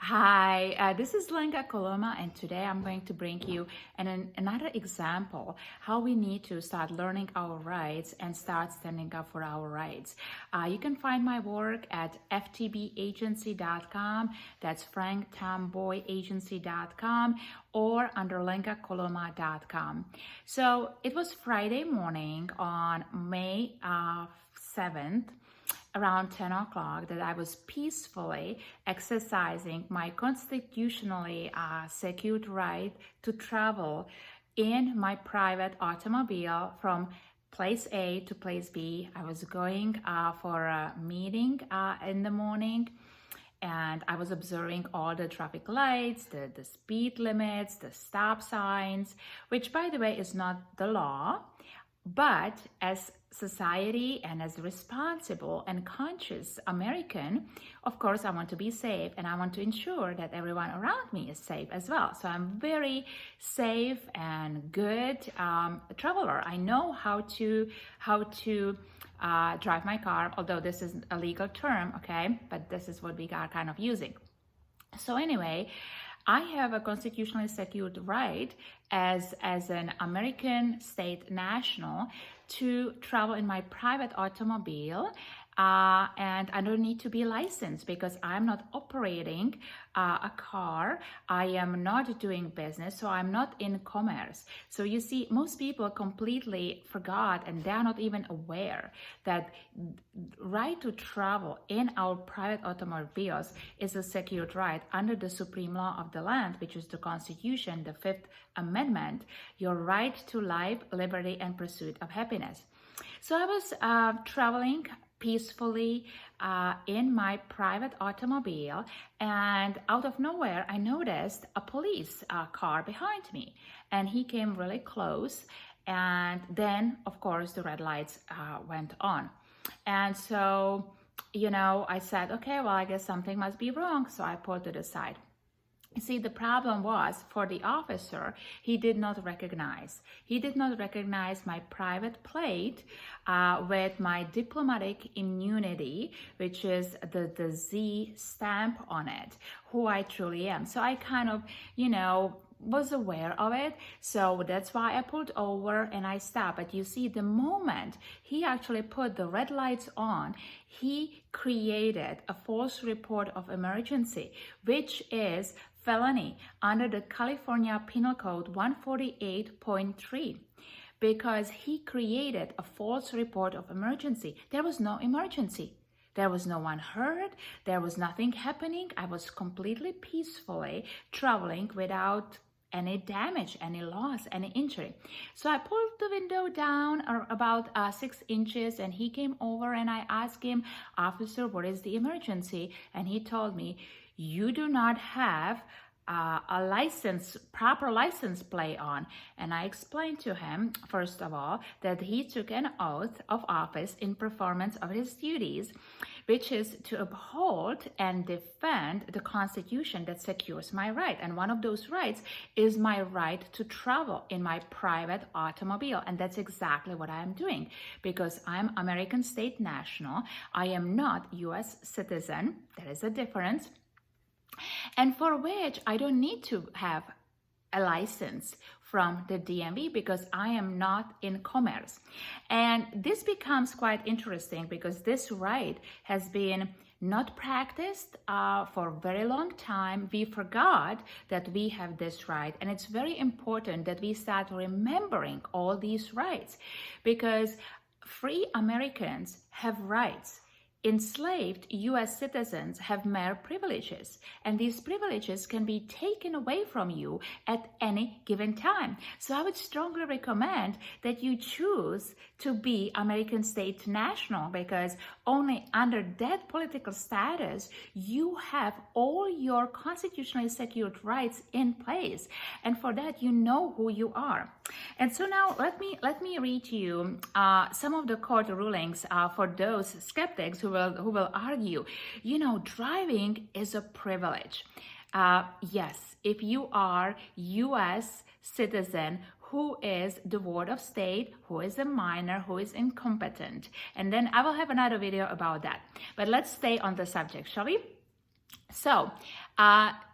Hi, this is Lenka Coloma, and today I'm going to bring you another example how we need to start learning our rights and start standing up for our rights. You can find my work at ftbagency.com, that's franktomboyagency.com, or under lenkacoloma.com. So it was Friday morning on May 7th, around 10 o'clock, that I was peacefully exercising my constitutionally secured right to travel in my private automobile from place A to place B. I was going for a meeting in the morning, and I was observing all the traffic lights, the speed limits, the stop signs, which, by the way, is not the law. But as society and as a responsible and conscious American, of course, I want to be safe, and I want to ensure that everyone around me is safe as well. So I'm very safe and good traveler. I know how to drive my car, although this is a legal term, okay? But this is what we are kind of using. So anyway, I have a constitutionally secured right as an American state national to travel in my private automobile, and I don't need to be licensed because I'm not operating a car. I am not doing business, so I'm not in commerce. So you see, most people completely forgot, and they're not even aware that right to travel in our private automobiles is a secured right under the supreme law of the land, which is the Constitution, the Fifth Amendment, your right to life, liberty, and pursuit of happiness. So I was traveling peacefully in my private automobile, and out of nowhere I noticed a police car behind me, and he came really close, and then of course the red lights went on. And so, I said, okay, well, I guess something must be wrong, so I pulled to the side. See, the problem was, for the officer, he did not recognize my private plate with my diplomatic immunity, which is the Z stamp on it, who I truly am. So I kind of, was aware of it. So that's why I pulled over and I stopped. But you see, the moment he actually put the red lights on, he created a false report of emergency, which is felony under the California Penal Code 148.3, because he created a false report of emergency. There was no emergency. There was no one hurt. There was nothing happening. I was completely peacefully traveling without any damage, any loss, any injury. So I pulled the window down about 6 inches, and he came over, and I asked him, officer, what is the emergency? And he told me, you do not have a proper license plate on. And I explained to him, first of all, that he took an oath of office in performance of his duties, which is to uphold and defend the Constitution that secures my right. And one of those rights is my right to travel in my private automobile. And that's exactly what I am doing, because I'm American state national. I am not US citizen. There is a difference. And for which I don't need to have a license from the DMV, because I am not in commerce. And this becomes quite interesting because this right has been not practiced for a very long time. We forgot that we have this right, and it's very important that we start remembering all these rights, because free Americans have rights. Enslaved US citizens have mere privileges, and these privileges can be taken away from you at any given time. So I would strongly recommend that you choose to be American state national, because only under that political status you have all your constitutionally secured rights in place, and for that you know who you are. And so now let me read to you some of the court rulings for those skeptics who will argue, driving is a privilege. Yes, if you are U.S. citizen who is devoid of state, who is a minor, who is incompetent. And then I will have another video about that. But let's stay on the subject, shall we? So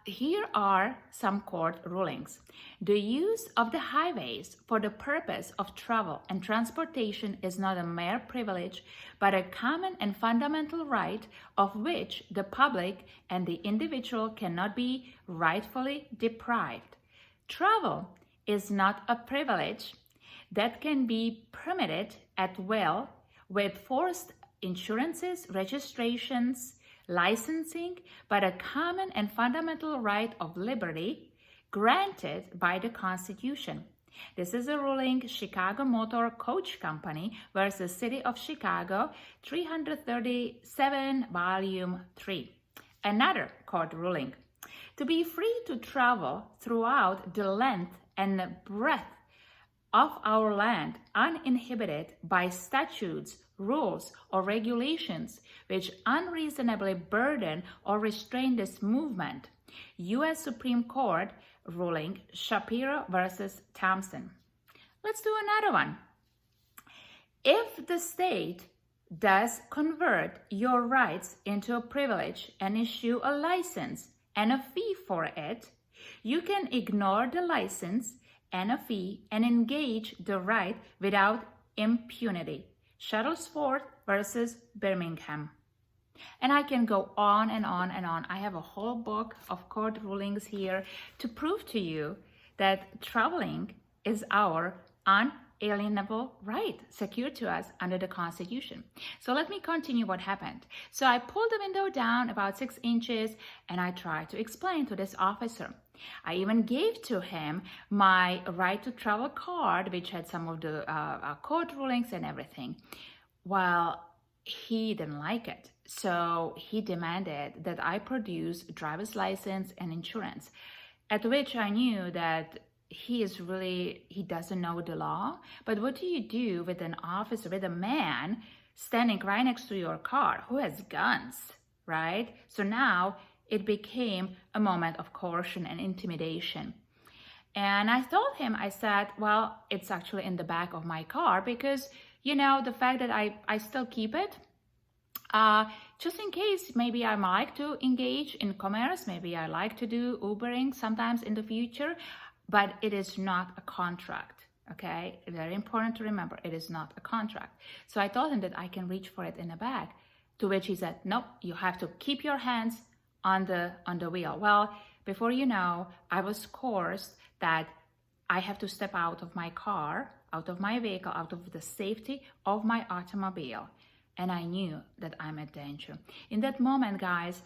here are some court rulings. The use of the highways for the purpose of travel and transportation is not a mere privilege, but a common and fundamental right of which the public and the individual cannot be rightfully deprived. Travel is not a privilege that can be permitted at will with forced insurances, registrations, licensing, but a common and fundamental right of liberty granted by the Constitution. This is a ruling Chicago Motor Coach Company versus City of Chicago, 337, Volume 3. Another court ruling. To be free to travel throughout the length and breadth of our land uninhibited by statutes, rules, or regulations which unreasonably burden or restrain this movement. U.S. Supreme Court ruling Shapiro versus Thompson. Let's do another one. If the state does convert your rights into a privilege and issue a license and a fee for it, you can ignore the license and a fee and engage the right without impunity. Shuttlesworth versus Birmingham. And I can go on and on and on. I have a whole book of court rulings here to prove to you that traveling is our unalienable right, secured to us under the Constitution. So let me continue what happened. So I pulled the window down about 6 inches and I tried to explain to this officer. I even gave to him my right to travel card, which had some of the court rulings and everything. Well, he didn't like it. So he demanded that I produce driver's license and insurance, at which I knew that he doesn't know the law. But what do you do with an officer, with a man standing right next to your car who has guns, right? So now it became a moment of coercion and intimidation. And I told him, I said, well, it's actually in the back of my car because, the fact that I still keep it, just in case maybe I like to engage in commerce, maybe I like to do Ubering sometimes in the future, but it is not a contract, okay? Very important to remember, it is not a contract. So I told him that I can reach for it in the back, to which he said, nope, you have to keep your hands on the wheel. Well, before you know, I was coerced that I have to step out of my car, out of my vehicle, out of the safety of my automobile. And I knew that I'm at danger. In that moment, guys,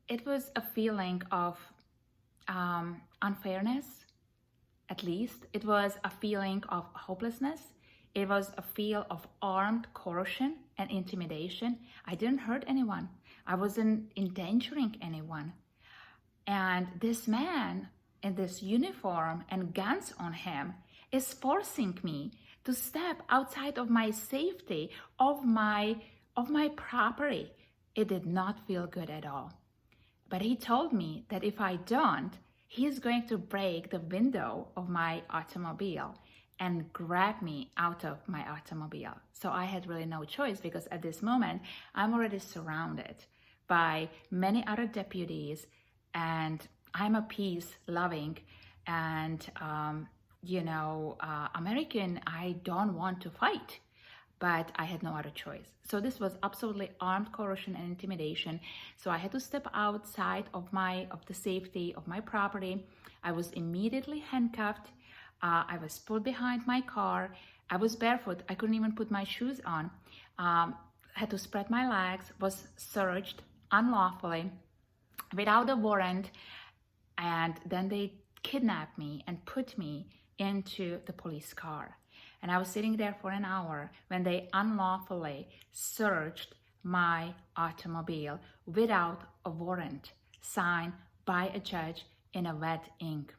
it was a feeling of unfairness, at least. It was a feeling of hopelessness. It was a feel of armed coercion and intimidation. I didn't hurt anyone. I wasn't endangering anyone. And this man in this uniform and guns on him is forcing me to step outside of my safety, of my property. It did not feel good at all. But he told me that if I don't, he's going to break the window of my automobile and grab me out of my automobile. So I had really no choice because at this moment, I'm already surrounded by many other deputies and I'm a peace-loving and, American. I don't want to fight, but I had no other choice. So this was absolutely armed coercion and intimidation. So I had to step outside of the safety of my property. I was immediately handcuffed. I was put behind my car. I was barefoot. I couldn't even put my shoes on. Had to spread my legs, was searched unlawfully without a warrant. And then they kidnapped me and put me into the police car. And I was sitting there for an hour when they unlawfully searched my automobile without a warrant signed by a judge in a wet ink.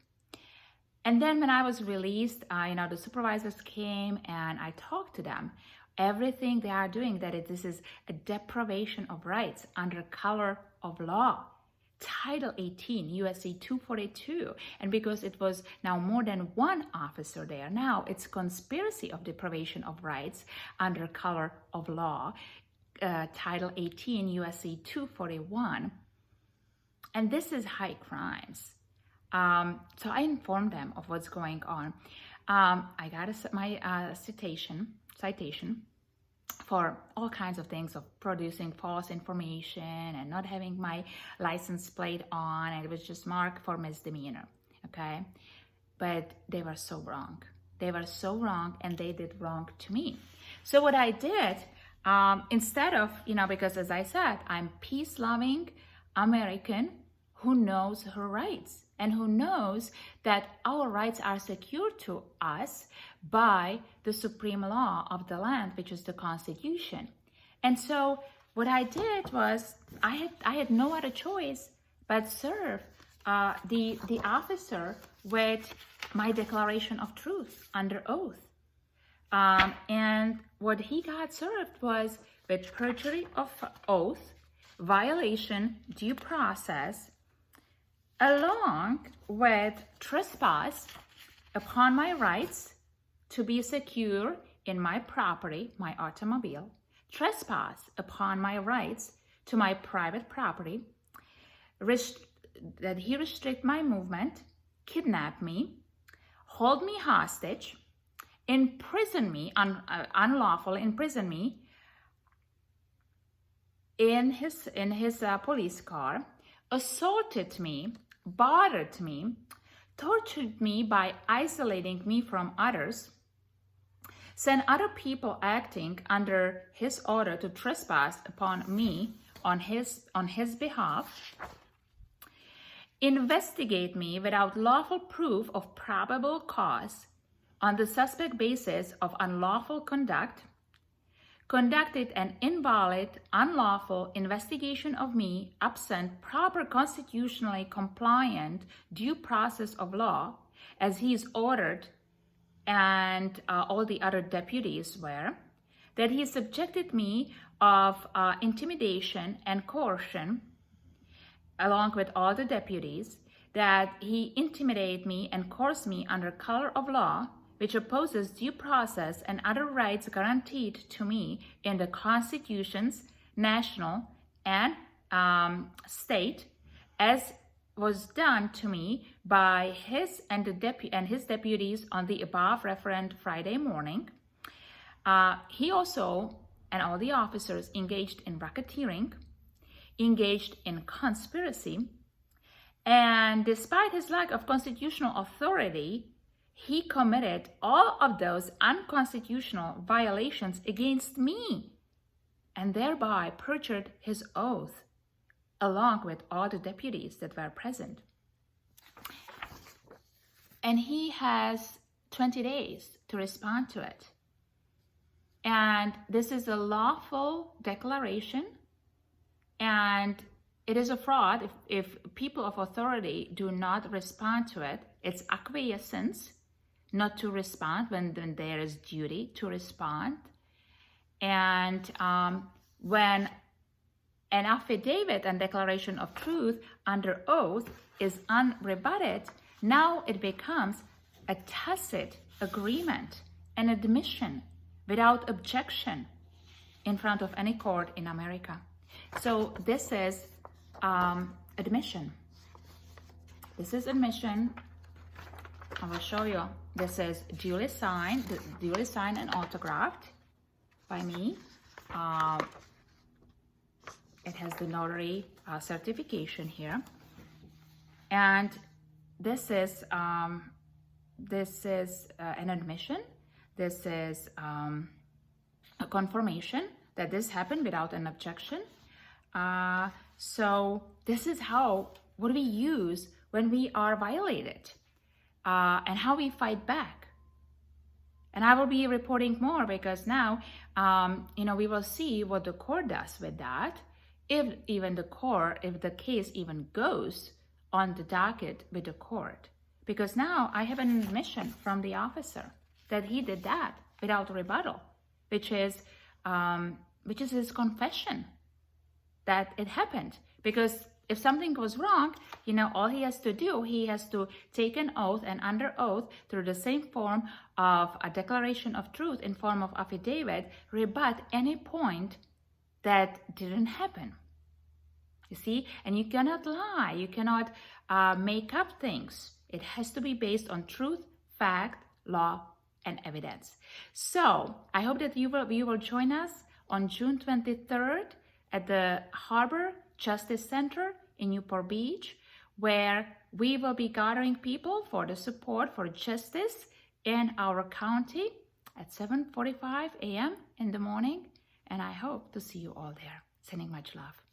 And then when I was released, the supervisors came and I talked to them. Everything they are doing, this is a deprivation of rights under color of law. Title 18, USC 242. And because it was now more than one officer there, now it's conspiracy of deprivation of rights under color of law. Title 18, USC 241. And this is high crimes. So I informed them of what's going on. I got my citation for all kinds of things, of producing false information and not having my license plate on, and it was just marked for misdemeanor, okay? But they were so wrong. They were so wrong, and they did wrong to me. So what I did, instead of, because as I said, I'm peace-loving American who knows her rights and who knows that our rights are secured to us by the supreme law of the land, which is the Constitution. And so what I did was I had no other choice but serve the officer with my declaration of truth under oath. And what he got served was with perjury of oath, violation due process, along with trespass upon my rights to be secure in my property, my automobile, trespass upon my rights to my private property, that he restrict my movement, kidnap me, hold me hostage, imprison me, unlawfully imprison me in his police car, assaulted me, bothered me, tortured me by isolating me from others, sent other people acting under his order to trespass upon me on his behalf, investigate me without lawful proof of probable cause on the suspect basis of unlawful conduct, conducted an invalid, unlawful investigation of me absent proper constitutionally compliant due process of law, as he is ordered and all the other deputies were, that he subjected me of intimidation and coercion, along with all the deputies, that he intimidated me and coerced me under color of law, which opposes due process and other rights guaranteed to me in the constitutions, national and state, as was done to me by his and his deputies on the above referent Friday morning. He also and all the officers engaged in racketeering, engaged in conspiracy, and despite his lack of constitutional authority, he committed all of those unconstitutional violations against me and thereby perjured his oath along with all the deputies that were present. And he has 20 days to respond to it. And this is a lawful declaration, and it is a fraud if people of authority do not respond to it. It's acquiescence not to respond when there is duty to respond. And when an affidavit and declaration of truth under oath is unrebutted, now it becomes a tacit agreement, an admission without objection in front of any court in America. So this is admission. This is admission. I will show you. This is duly signed and autographed by me. It has the notary certification here, and this is an admission. This is a confirmation that this happened without an objection. So this is what we use when we are violated, and how we fight back. And I will be reporting more, because now, we will see what the court does with that. If the case even goes on the docket with the court, because now I have an admission from the officer that he did that without rebuttal, which is his confession that it happened. Because if something goes wrong, all he has to do, he has to take an oath, and under oath, through the same form of a declaration of truth in form of affidavit, rebut any point that didn't happen. You see, and you cannot lie. You cannot make up things. It has to be based on truth, fact, law, and evidence. So I hope that you will join us on June 23rd at the Harbor Justice Center in Newport Beach, where we will be gathering people for the support for justice in our county at 7:45 a.m. in the morning. And I hope to see you all there. Sending much love.